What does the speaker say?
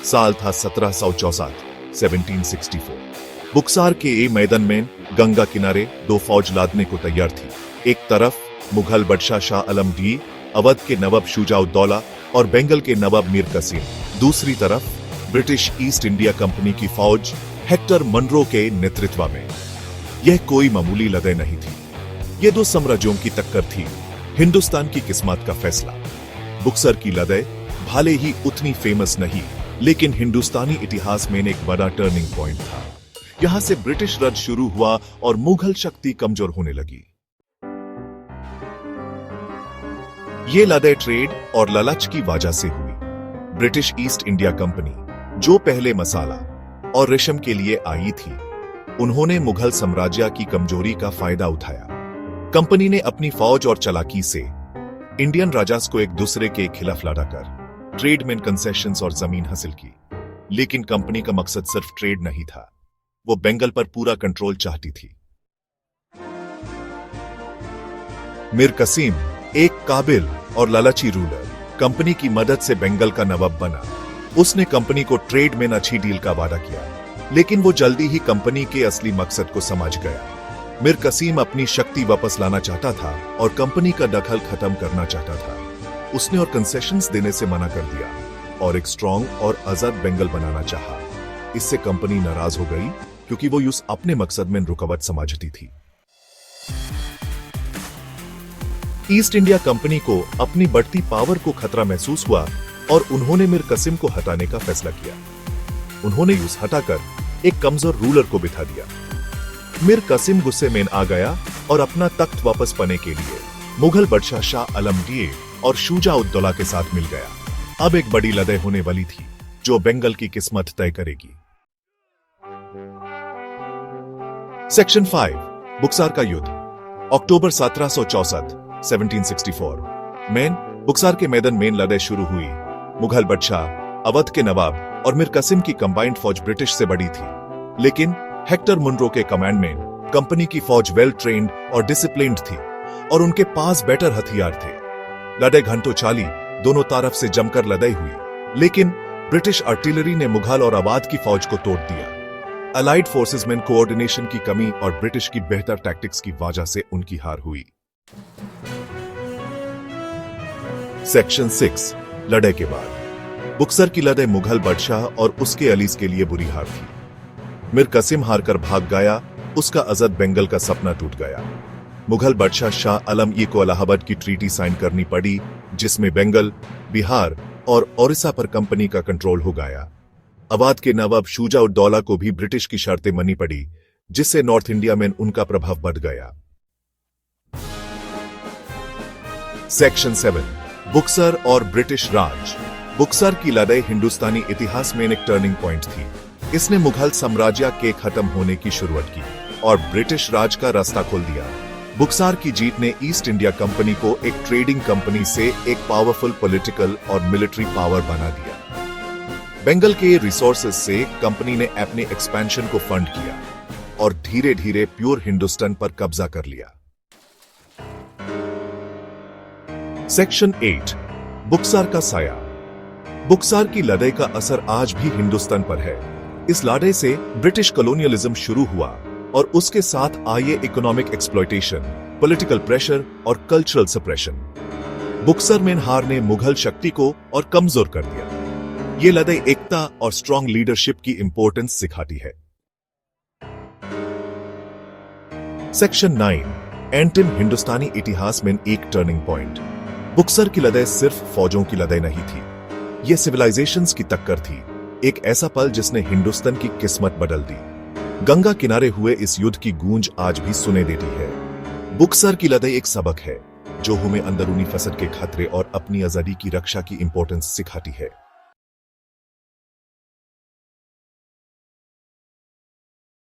साल था 1764, 1764। बुक्सार के ए मैदान में गंगा किनारे दो फौज लादने को तैयार थी। एक तरफ मुगल बादशाह शाह आलम दी, अवध के नवाब शुजा-उद-दौला और बंगाल के नवाब मीर कासिम। दूसरी तरफ ब्रिटिश ईस्ट इंडिया कंपनी की फौज हेक्टर मनरो के नेतृत्व में। यह कोई मामूली लड़ाई नहीं थी, ये दो साम्राज्यों की टक्कर थी, हिंदुस्तान की किस्मत का फैसला। बुक्सर की लड़ाई भले ही उतनी फेमस नहीं, लेकिन हिंदुस्तानी इतिहास में एक बड़ा टर्निंग पॉइंट था। यहां से ब्रिटिश राज शुरू हुआ और मुगल शक्ति कमजोर होने लगी। ये लड़ाई ट्रेड और लालच की वजह से हुई। ब्रिटिश ईस्ट इंडिया कंपनी, जो पहले मसाला और रेशम के लिए आई थी, उन्होंने मुगल साम्राज्य की कमजोरी का फायदा उठाया। कंपनी ने अपनी फौज और चालाकी से इंडियन राजास को एक दूसरे के खिलाफ लड़ाकर ट्रेड में कंसेशंस और जमीन हासिल की। लेकिन कंपनी का मकसद सिर्फ ट्रेड नहीं था, वो बंगाल पर पूरा कंट्रोल चाहती थी। मीर कासिम, एक काबिल और लालची रूलर, कंपनी की मदद से बंगाल का नवाब बना। उसने कंपनी को ट्रेड में अच्छी डील का वादा किया, लेकिन वो जल्दी ही कंपनी के असली मकसद को समझ गया। मीर कासिम अपनी शक्ति वापस लाना चाहता था और कंपनी का दखल खत्म करना चाहता था। उसने और कंसेशंस देने से मना कर दिया और एक स्ट्रॉन्ग और आजाद बंगाल बनाना चाहा। इससे कंपनी नाराज हो गई, क्योंकि वो उस अपने मकसद में रुकावट समझती थी। ईस्ट इंडिया कंपनी को अपनी बढ़ती पावर को खतरा महसूस हुआ और उन्होंने मीर कासिम को हटाने का फैसला किया। उन्होंने उसे हटाकर एक कमजोर रूलर को बिठा दिया। मीर कासिम गुस्से में आ गया और अपना तख्त वापस पाने के लिए मुगल बादशाह शाह आलमगीर और शुजा-उद-दौला के साथ मिल गया। अब एक बड़ी लड़ाई होने वाली थी, जो बंगाल की किस्मत तय करेगी। सेक्शन 5, बुक्सार का युद्ध। अक्टूबर 1764, 1764 में बुक्सार के मैदान में लड़ाई शुरू हुई। मुगल बादशाह, अवध के नवाब और मीर कासिम की कंबाइंड फौज ब्रिटिश से बड़ी थी, लेकिन हेक्टर मनरो के कमांड में कंपनी की फौज वेल ट्रेन्ड और डिसिप्लिन्ड थी और उनके पास बेटर हथियार थे। लड़ाई घंटों चाली, दोनों तरफ से जमकर लड़ाई हुई, लेकिन ब्रिटिश आर्टिलरी ने मुगल और अवध की फौज को तोड़ दिया। अलाइड फोर्सेस में कोऑर्डिनेशन की कमी और ब्रिटिश की बेहतर टैक्टिक्स की वजह से उनकी हार हुई। सेक्शन 6, लड़ाई के बाद। बुक्सर की लड़ाई मुगल बादशाह और उसके अलीस के लिए बुरी हार थी। मीर कासिम हारकर भाग गया, उसका आजाद बंगाल का सपना टूट गया। मुगल बादशाह शाह आलम को इलाहाबाद की ट्रीटी साइन करनी पड़ी, जिसमें बंगाल, बिहार और ओडिशा पर कंपनी का कंट्रोल हो गया। अवध के नवाब शुजा-उद-दौला को भी ब्रिटिश की शर्तें माननी पड़ी, जिससे नॉर्थ इंडिया में उनका प्रभाव बढ़ गया। सेक्शन 7, बुक्सर और ब्रिटिश राज। बुक्सर की लड़ाई हिंदुस्तानी इतिहास में एक टर्निंग पॉइंट थी। इसने मुगल साम्राज्य के खत्म होने की शुरुआत की और ब्रिटिश राज का रास्ता खोल दिया। बुक्सर की जीत ने ईस्ट इंडिया कंपनी को एक ट्रेडिंग कंपनी से एक पावरफुल पॉलिटिकल और मिलिट्री पावर बना दिया। बंगाल के रिसोर्सेज से कंपनी ने अपने एक्सपेंशन को फंड किया और धीरे धीरे प्योर हिंदुस्तान पर कब्जा कर लिया। सेक्शन 8, बुक्सर का साया। बुक्सर की लड़ाई का असर आज भी हिंदुस्तान पर है। इस लड़ाई से ब्रिटिश कॉलोनियलिज्म शुरू हुआ और उसके साथ आए इकोनॉमिक एक्सप्लॉयटेशन, पॉलिटिकल प्रेशर और कल्चरल सप्रेशन। बुक्सर में हार ने मुगल शक्ति को और कमजोर कर दिया। ये लड़ाई एकता और स्ट्रॉन्ग लीडरशिप की इंपॉर्टेंस सिखाती है। सेक्शन 9, एंटिम हिंदुस्तानी इतिहास में एक टर्निंग पॉइंट। बुक्सर की लड़ाई सिर्फ फौजों की लड़ाई नहीं थी, यह सिविलाइजेशंस की टक्कर थी। एक ऐसा पल जिसने हिंदुस्तान की किस्मत बदल दी। गंगा किनारे हुए इस युद्ध की गूंज आज भी सुने देती है। बुक्सर की लड़ाई एक सबक है, जो हमें अंदरूनी फसद के खतरे और अपनी आजादी की रक्षा की इंपॉर्टेंस सिखाती है।